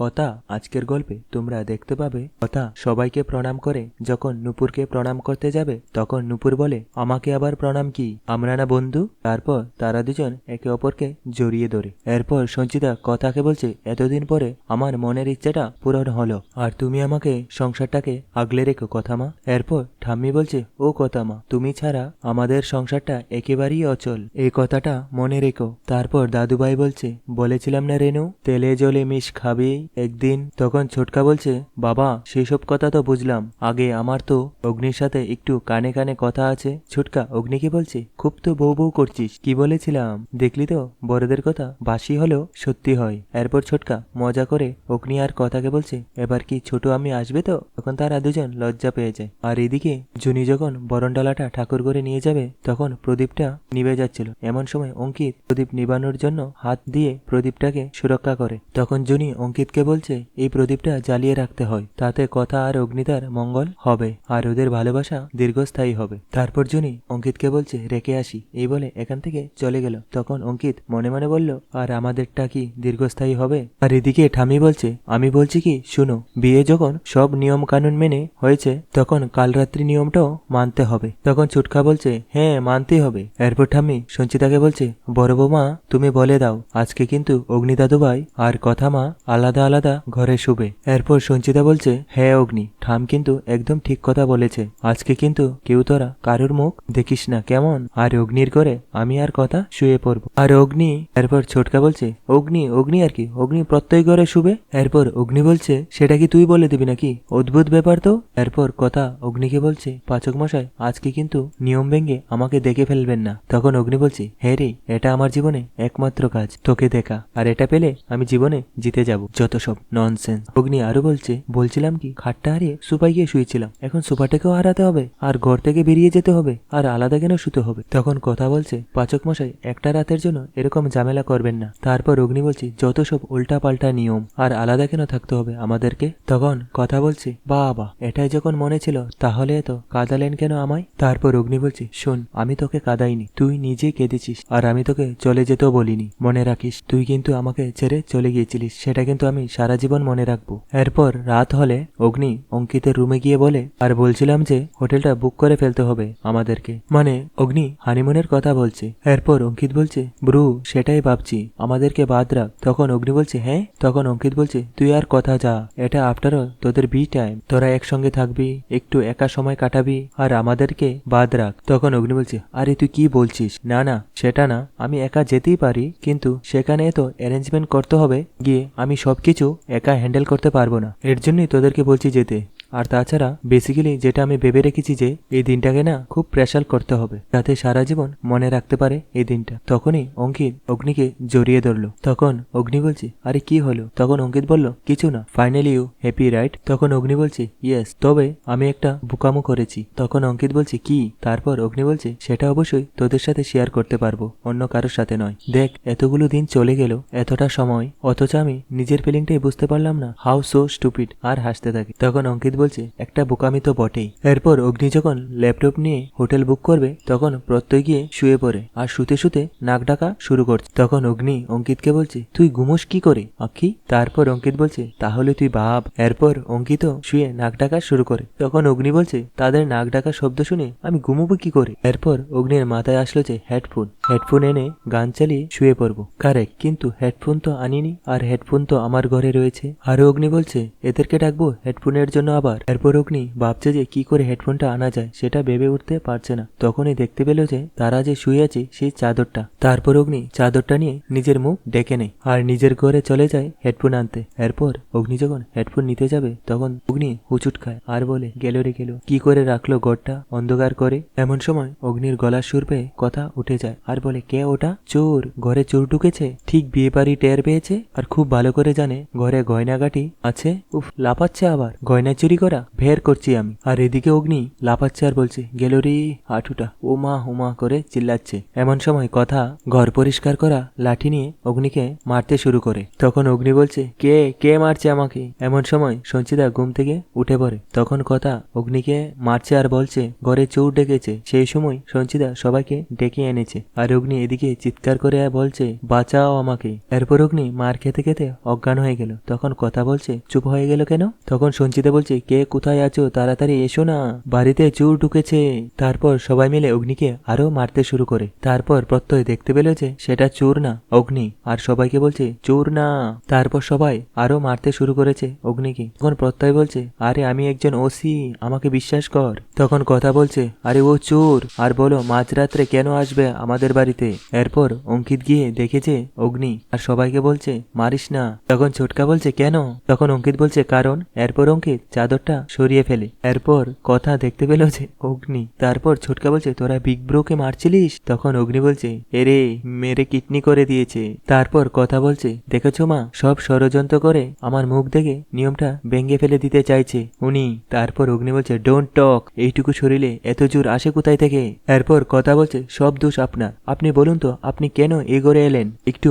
কথা আজকের গল্পে তোমরা দেখতে পাবে কথা সবাইকে প্রণাম করে যখন নূপুরকে প্রণাম করতে যাবে তখন নূপুর বলে, আমাকে আবার প্রণাম কি, আমরা না বন্ধু? তারপর তারা দুজন একে অপরকে জড়িয়ে ধরে। এরপর সঞ্চিতা কথাকে বলছে, এতদিন পরে আমার মনের ইচ্ছাটা পূরণ হলো, আর তুমি আমাকে সংসারটাকে আগলে রেখো কথা মা। এরপর ঠাম্মি বলছে, ও কথা মা, তুমি ছাড়া আমাদের সংসারটা একেবারেই অচল, এই কথাটা মনে রেখো। তারপর দাদুভাই বলছে, বলেছিলাম না রেনু, তেলে জলে মিশ খাবি একদিন। তখন ছোটকা বলছে, বাবা সেই সব কথা তো বুঝলাম, আগে আমার তো অগ্নির সাথে একটু কানে কানে কথা আছে। ছোটকা অগ্নিকে বলছে, খুব তো বউ বউ করছিস, কি বলেছিলাম দেখলি তো, বড়দের কথা বাসি হলেও সত্যি হয়। এরপর ছোটকা মজা করে অগ্নি আর কথাকে বলছে, এবার কি ছোট আমি আসবে তো? তখন তারা দুজন লজ্জা পেয়ে যায়। আর এদিকে জুনি যখন বরণডালাটা ঠাকুর ঘরে নিয়ে যাবে তখন প্রদীপটা নিভে যাচ্ছিল। এমন সময় অঙ্কিত প্রদীপ নিবানোর জন্য হাত দিয়ে প্রদীপটাকে সুরক্ষা করে। তখন জুনি অঙ্কিতকে বলছে, এই প্রদীপটা জ্বালিয়ে রাখতে হয়, তাতে কথা আর অগ্নিতার মঙ্গল হবে আর ওদের ভালোবাসা দীর্ঘস্থায়ী হবে। তারপর জুনি অঙ্কিতকে বলছে, রেখে আসি, এই বলে এখান থেকে চলে গেল। তখন অঙ্কিত মনে মনে বলল, আর আমাদেরটা কি দীর্ঘস্থায়ী হবে? আর এদিকে ঠামি বলছে, আমি বলছি কি শুনো, বিয়ে যখন সব নিয়ম কানুন মেনে হয়েছে তখন কাল রাত্রি নিয়মটাও মানতে হবে। তখন ছুটকা বলছে, হ্যাঁ মানতেই হবে। এরপর ঠাম্মি সঞ্চিতাকে বলছে, বড় বৌমা তুমি বলে দাও, আজকে কিন্তু অগ্নি দাদুভাই আর কথা মা আলাদা আলাদা ঘরে শুবে। এরপর সঞ্চিতা বলছে, হ্যাঁ অগ্নি, ঠাম কিন্তু একদম ঠিক কথা বলেছে, আজকে কিন্তু কেউ তোরা কারুর মুখ দেখিস না কেমন? আর অগ্নির করে আমি আর কথা শুয়ে পড়বো। আর অগ্নি এরপর ছোটকা বলছে, অগ্নি অগ্নি আর কি, অগ্নি প্রত্যেক ঘরে শুবে। এরপর অগ্নি বলছে, সেটা কি তুই বলে দিবি নাকি, অদ্ভুত ব্যাপার তো। এরপর কথা অগ্নিকে বলছে, পাচক মশাই আজকে কিন্তু নিয়ম ভেঙে আমাকে দেখে ফেলবেন না। তখন অগ্নি বলছে, হ্যাঁ রে, এটা আমার জীবনে একমাত্র কাজ, তোকে দেখা, আর এটা পেলে আমি জীবনে জিতে যাব, যত সব ননসেন্স। অগ্নি আরো বলছে, বলছিলাম কি, খাটটা হারিয়ে সোফায় গিয়ে শুয়েছিলাম, এখন সোফাটাকেও হারাতে হবে আর ঘর থেকে বেরিয়ে যেতে হবে, আর আলাদা কেন শুতে হবে? তখন কথা বলছে, পাচক মশাই একটা রাতের জন্য এরকম ঝামেলা করবেন না। তারপর অগ্নি বলছে, যত সব উল্টা পাল্টা নিয়ম, আর আলাদা কেন থাকতে হবে আমাদেরকে? তখন কথা বলছে, বাবা এটাই যখন মনে ছিল তাহলে তো কাঁদালেন কেন আমায়? তারপর অগ্নি বলছে, শোন, আমি তোকে কাঁদাইনি, তুই নিজে কেঁদেছিস, আর আমি তোকে চলে যেতেও বলিনি। মনে রাখিস, তুই কিন্তু আমাকে ছেড়ে চলে গিয়েছিলিস, সেটা কিন্তু আমি সারা জীবন মনে রাখবো। এরপর রাত হলে অগ্নি অঙ্কিতের রুমে গিয়ে বলে, আর বলছিলাম যে হোটেলটা বুক করে ফেলতে হবে আমাদেরকে, মানে অগ্নি হানিমুনের কথা বলছে। এরপর অঙ্কিত বলছে, ব্রু সেটাই ভাবছি, আমাদেরকে বাদ রাখ। তখন অগ্নি বলছে, হ্যাঁ। তখন অঙ্কিত বলছে, তুই আর কথা যা, এটা আফটার অল তোদের বি টাইম, তোরা একসঙ্গে থাকবি, একটু একা সময় কাটাবি, আর আমাদেরকে বাদ রাখ। তখন অগ্নি বলছে, আরে তুই কি বলছিস? না না সেটা না, আমি একা যেতেই পারি, কিন্তু সেখানে তো অ্যারেঞ্জমেন্ট করতে হবে, গিয়ে আমি সবকিছু একা হ্যান্ডেল করতে পারবো না, এর জন্যই তোদেরকে বলছি যেতে। আর তাছাড়া বেসিক্যালি যেটা আমি ভেবে রেখেছি যে এই দিনটাকে না খুব স্পেশাল করতে হবে, যাতে সারা জীবন মনে রাখতে পারে এই দিনটা। তখনই অঙ্কিত অগ্নিকে জড়িয়ে ধরলো। তখন অগ্নি বলছে, আরে কি হলো? তখন অঙ্কিত বলল, কিছু না, ফাইনালি ইউ হ্যাপি রাইট? তখন অগ্নি বলছে, ইয়েস, তবে আমি একটা বোকামো করেছি। তখন অঙ্কিত বলছে, কি? তারপর অগ্নি বলছে, সেটা অবশ্যই তোদের সাথে শেয়ার করতে পারবো, অন্য কারোর সাথে নয়। দেখ এতগুলো দিন চলে গেল, এতটা সময়, অথচ আমি নিজের ফিলিংটাই বুঝতে পারলাম না, হাউ সো স্টুপিড। আর হাসতে থাকে। তখন অঙ্কিত বলছে, একটা বোকামি তো বটেই। এরপর অগ্নি যখন ল্যাপটপ নিয়ে হোটেল বুক করবে তখন প্রত্যয় গিয়ে শুয়ে পড়ে, আর শুতে শুতে নাক ডাকা শুরু করছে। তখন অগ্নি অঙ্কিতকে বলছে, তুই ঘুমোস কি করে আখি? তারপর অঙ্কিত বলছে, তাহলে তুই ভাব। এরপর অঙ্কিত শুয়ে নাক ডাকা শুরু করে। তখন অগ্নি বলছে, তাদের নাক ডাকা শব্দ শুনে আমি ঘুমোবো কি করে? এরপর অগ্নির মাথায় আসলো যে হেডফোন এনে গান চালিয়ে শুয়ে পড়বো। কারেক্ট, কিন্তু হেডফোন তো আনিনি, আর হেডফোন তো আমার ঘরে রয়েছে। আরো অগ্নি বলছে, এদেরকে ডাকবো হেডফোনের জন্য আবার? এরপর অগ্নি ভাবছে যে কি করে হেডফোনটা আনা যায়, সেটা ভেবে উঠতে পারছে না। তখনই দেখতে পেল যে তারা যে শুয়ে আছে সেই চাদরটা। তারপর অগ্নি চাদরটা নিয়ে নিজের মুখ ডেকে নেয় আর নিজের ঘরে চলে যায় হেডফোন আনতে। এরপর অগ্নি যখন হেডফোন নিতে যাবে তখন অগ্নি হুচুট খায় আর বলে, গেল রে গেল, কি করে রাখলো ঘরটা অন্ধকার করে। এমন সময় অগ্নির গলার সুর পেয়ে কথা উঠে যায় আর বলে, কে ওটা? চোর, ঘরে চোর ঢুকেছে, ঠিক বিয়ে বাড়ি টের পেয়েছে, আর খুব ভালো করে জানে ঘরে গয়নাগাটি আছে। উফ, লাপাচ্ছে আবার, গয়না চুরি করা বের করছি আমি। আর এদিকে অগ্নি লাফাচ্ছে আর বলছে গেল রে হাঁটুটা, ওমা করে চিল্লাচ্ছে। এমন সময় কথা ঘর পরিষ্কার করা লাঠি নিয়ে অগ্নিকে মারতে শুরু করে। তখন অগ্নি বলছে কে কে মারছে আমাকে। এমন সময় সঞ্চিতা ঘুম থেকে উঠে পড়ে। তখন কথা অগ্নিকে মারছে আর বলছে ঘরে চোর ডেকেছে। সেই সময় সঞ্চিতা সবাইকে ডেকে এনেছে আর অগ্নি এদিকে চিৎকার করে বলছে বাঁচাও আমাকে। এরপর অগ্নি মার খেতে খেতে অজ্ঞান হয়ে গেল। তখন কথা বলছে চুপ হয়ে গেল কেন। তখন সঞ্চিতা বলছে কে কোথায় আছো, তাড়াতাড়ি এসো না, বাড়িতে চোর ঢুকেছে। তারপর সবাই মিলে অগ্নিকে আরো মারতে শুরু করে। তারপর প্রত্যয় দেখতে পেল যে সেটা চোর না, অগ্নি, আর সবাইকে বলছে চোর না। তারপর সবাই আরো মারতে শুরু করেছে অগ্নিকে। তখন প্রত্যয় বলছে আরে আমি একজন ওসি, আমাকে বিশ্বাস কর। তখন কথা বলছে আরে ও চোর, আর বলো মাঝরাত্রে কেন আসবে আমাদের বাড়িতে। এরপর অঙ্কিত গিয়ে দেখেছে অগ্নি আর সবাইকে বলছে মারিস না। তখন ছোটকা বলছে কেন। তখন অঙ্কিত বলছে কারণ। এরপর অঙ্কিত চাদরটা সরিয়ে ফেলে। এরপর কথা দেখতে পেল যে অগ্নি। তারপর ছোটকা বলছে তোরা বিগ ব্রোকে মারছিলিস। তখন অগ্নি বলছে এরে মেরে কিডনি করে দিয়েছে। তারপর কথা বলছে দেখেছো মা, সব ষড়যন্ত্র করে আমার মুখ দেখে নিয়মটা ভেঙে ফেলে দিতে চাইছে উনি। তারপর অগ্নি বলছে ডোন্ট টক, এইটুকু শরীরে এত জোর আসে কোথায় থেকে। এরপর কথা বলছে সব দোষ আপনার, আপনি বলুন তো আপনি কেন এ ঘরে এলেন, একটু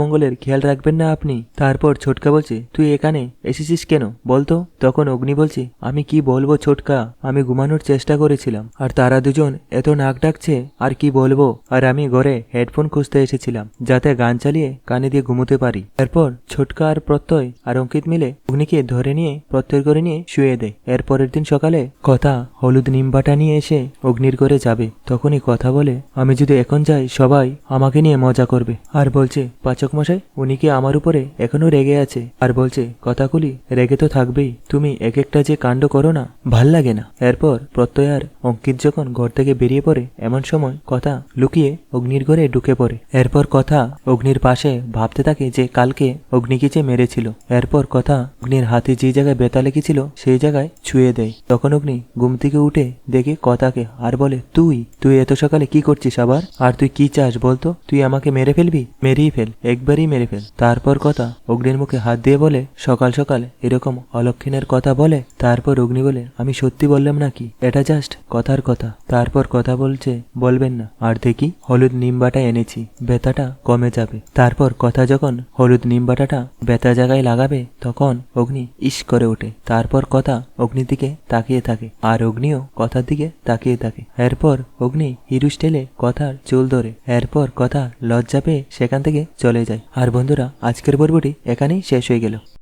মঙ্গলের খেয়াল রাখবেন না আপনি। তারপর ছোটকা বলছে তুই এখানে এসেছিস কেন বলতো। তখন অগ্নি বলছে আমি কি বলবো ছোটকা, আমি ঘুমানোর চেষ্টা করেছিলাম আর তারা দুজন এত নাক ডাকছে আর কি বলবো। আর আমি ঘরে হেডফোন খুঁজতে এসেছিলাম যাতে গান চালিয়ে কানে দিয়ে ঘুমোতে পারি। এরপর ছোটকা আর প্রত্যয় আর অঙ্কিত মিলে অগ্নিকে ধরে নিয়ে প্রত্যয় করে নিয়ে শুয়ে দেয়। এর পরের দিন সকালে কথা হলুদ নিমবাটা নিয়ে এসে অগ্নির ঘরে যাবে। তখনই কথা বলে আমি যদি এখন যাই সবাই আমাকে নিয়ে মজা করবে। আর বলছে পাচক মশাই উনি কি আমার উপরে এখনো রেগে আছে। আর বলছে কথাগুলি রেগে তো থাকবেই, তুমি এক একটা যে কাণ্ড করো না, ভাল লাগে না। এরপর প্রত্যয় আর অঙ্কিত যখন ঘর থেকে বেরিয়ে পড়ে এমন সময় কথা লুকিয়ে অগ্নির ঘরে ঢুকে পড়ে। এরপর কথা অগ্নির পাশে ভাবতে থাকে যে কালকে অগ্নিকে যে মেরেছিল। এরপর কথা অগ্নির হাতে যে জায়গায় ব্যথা লেগেছিল সেই জায়গায় ছুঁয়ে দেয়। তখন অগ্নি ঘুম থেকে উঠে দেখে কথাকে আর বলে তুই এত সকালে কি করছিস আবার, আর তুই কি চাস বলতো, তুই আমাকে মেরে ফেলবি, মেরেই ফেল, একবারই মেরে ফেল। তারপর কথা অগ্নির মুখে হাত দিয়ে বলে সকাল সকাল এরকম অলক্ষণের কথা বলে। তারপর অগ্নি বলে আমি সত্যি বললাম নাকি, এটা জাস্ট কথার কথা। তারপর কথা বলছে বলবেন না, আর দেখি হলুদ নিমবাটা এনেছি, ব্যথাটা কমে যাবে। তারপর কথা যখন হলুদ নিমবাটাটা ব্যথা জায়গায় লাগাবে তখন অগ্নি ইস করে ওঠে। তারপর কথা অগ্নির দিকে তাকিয়ে থাকে আর অগ্নিও কথার দিকে তাকিয়ে থাকে। এরপর অগ্নি হিরু স্টাইলে কথার চুল ধরে। এরপর কথা লজ্জা পেয়ে সেখান থেকে চলে যায়। আর বন্ধুরা আজকের পর্বটি এখানেই শেষ হয়ে গেল।